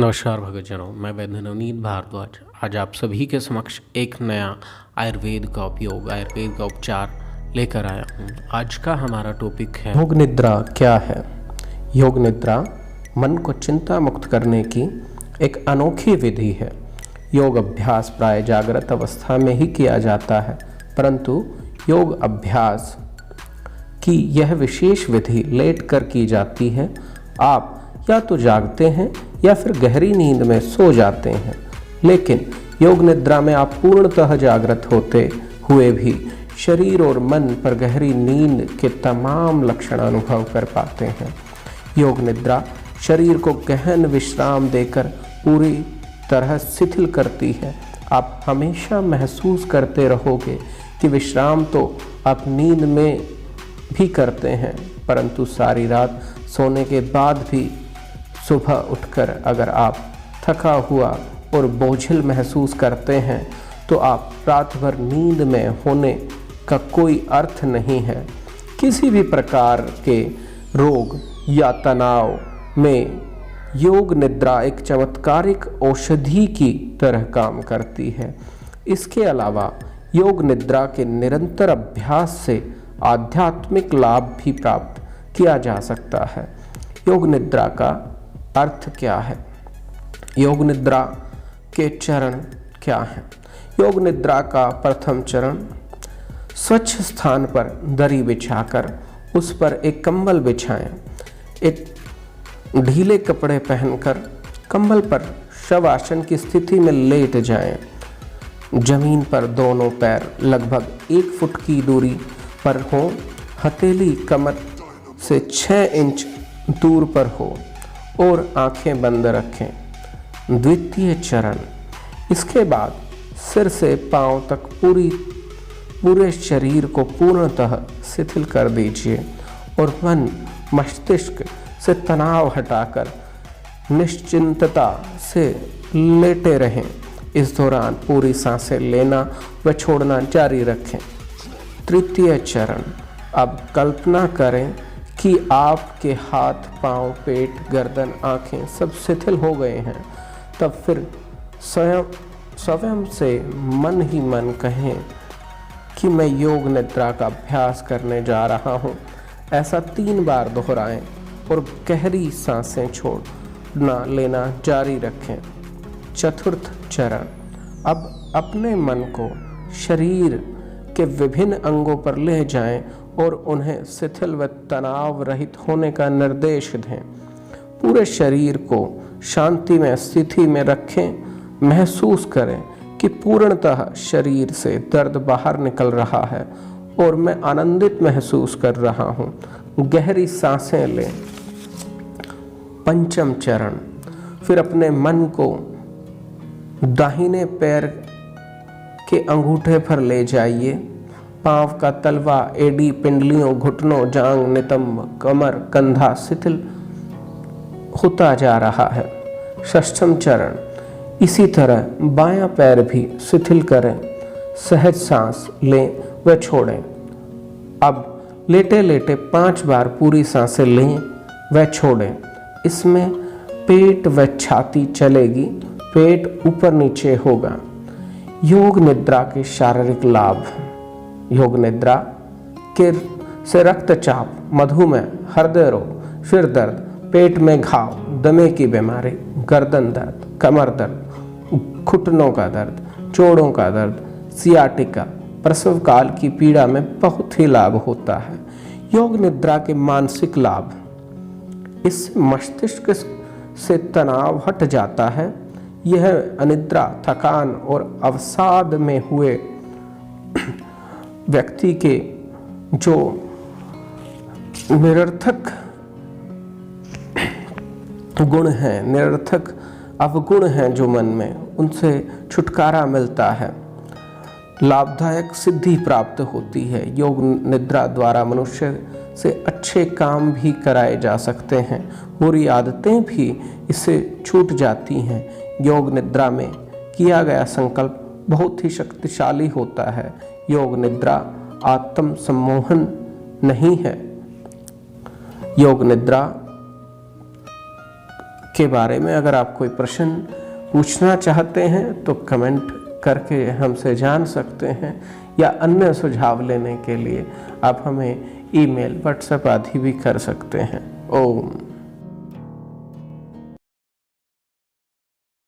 नमस्कार भक्तजनों, मैं वैद्य नवनीत भारद्वाज आज आप सभी के समक्ष एक नया आयुर्वेद का उपचार लेकर आया हूँ। आज का हमारा टॉपिक है योग निद्रा क्या है। योग निद्रा मन को चिंता मुक्त करने की एक अनोखी विधि है। योग अभ्यास प्राय जागृत अवस्था में ही किया जाता है, परंतु योग अभ्यास की यह विशेष विधि लेट कर की जाती है। आप या तो जागते हैं या फिर गहरी नींद में सो जाते हैं, लेकिन योग निद्रा में आप पूर्णतः जागृत होते हुए भी शरीर और मन पर गहरी नींद के तमाम लक्षण अनुभव कर पाते हैं। योग निद्रा शरीर को गहन विश्राम देकर पूरी तरह शिथिल करती है। आप हमेशा महसूस करते रहोगे कि विश्राम तो आप नींद में भी करते हैं, परंतु सारी रात सोने के बाद भी सुबह उठकर अगर आप थका हुआ और बोझिल महसूस करते हैं तो आप रात भर नींद में होने का कोई अर्थ नहीं है। किसी भी प्रकार के रोग या तनाव में योग निद्रा एक चमत्कारिक औषधि की तरह काम करती है। इसके अलावा योग निद्रा के निरंतर अभ्यास से आध्यात्मिक लाभ भी प्राप्त किया जा सकता है। योग निद्रा का अर्थ क्या है? योग निद्रा के चरण क्या हैं? योग निद्रा का प्रथम चरण, स्वच्छ स्थान पर दरी बिछाकर उस पर एक कंबल बिछाएं। एक ढीले कपड़े पहनकर कंबल पर शवासन की स्थिति में लेट जाएं। जमीन पर दोनों पैर लगभग 1 फुट की दूरी पर हो। हथेली कमर से 6 इंच दूर पर हो और आंखें बंद रखें। द्वितीय चरण, इसके बाद सिर से पांव तक पूरे शरीर को पूर्णतः शिथिल कर दीजिए और मन मस्तिष्क से तनाव हटाकर निश्चिंतता से लेटे रहें। इस दौरान पूरी सांसें लेना व छोड़ना जारी रखें। तृतीय चरण, अब कल्पना करें कि आपके हाथ, पांव, पेट, गर्दन, आँखें सब शिथिल हो गए हैं। तब फिर स्वयं से मन ही मन कहें कि मैं योग निद्रा का अभ्यास करने जा रहा हूँ। ऐसा 3 बार दोहराएं और गहरी सांसें छोड़ना लेना जारी रखें। चतुर्थ चरण, अब अपने मन को शरीर के विभिन्न अंगों पर ले जाएं और उन्हें शिथिल व तनाव रहित होने का निर्देश दें। पूरे शरीर को शांतिमय स्थिति में रखें। महसूस करें कि पूर्णतः शरीर से दर्द बाहर निकल रहा है और मैं आनंदित महसूस कर रहा हूँ। गहरी सांसें लें। पंचम चरण, फिर अपने मन को दाहिने पैर के अंगूठे पर ले जाइए। पांव का तलवा, एड़ी, पिंडलियों, घुटनों, जांग, नितंब, कमर, कंधा शिथिल होता जा रहा है। षष्ठम चरण, इसी तरह बायां पैर भी शिथिल करें। सहज सांस लें व छोड़ें। अब लेटे लेटे 5 बार पूरी सांसें लें व छोड़ें। इसमें पेट व छाती चलेगी, पेट ऊपर नीचे होगा। योग निद्रा के शारीरिक लाभ। योग निद्रा से रक्तचाप, मधुमेह, हृदय रोग, सिर दर्द, पेट में घाव, दमे की बीमारी, गर्दन दर्द, कमर दर्द, घुटनों का दर्द, जोड़ों का दर्द, सियाटिका, प्रसव काल की पीड़ा में बहुत ही लाभ होता है। योग निद्रा के मानसिक लाभ, इससे मस्तिष्क से तनाव हट जाता है। यह अनिद्रा, थकान और अवसाद में हुए व्यक्ति के जो निरर्थक गुण हैं, निरर्थक अवगुण हैं जो मन में, उनसे छुटकारा मिलता है। लाभदायक सिद्धि प्राप्त होती है। योग निद्रा द्वारा मनुष्य से अच्छे काम भी कराए जा सकते हैं। बुरी आदतें भी इससे छूट जाती हैं। योग निद्रा में किया गया संकल्प बहुत ही शक्तिशाली होता है। योग निद्रा आत्म सम्मोहन नहीं है। योग निद्रा के बारे में अगर आप कोई प्रश्न पूछना चाहते हैं तो कमेंट करके हमसे जान सकते हैं, या अन्य सुझाव लेने के लिए आप हमें ईमेल, व्हाट्सएप आदि भी कर सकते हैं। ओम।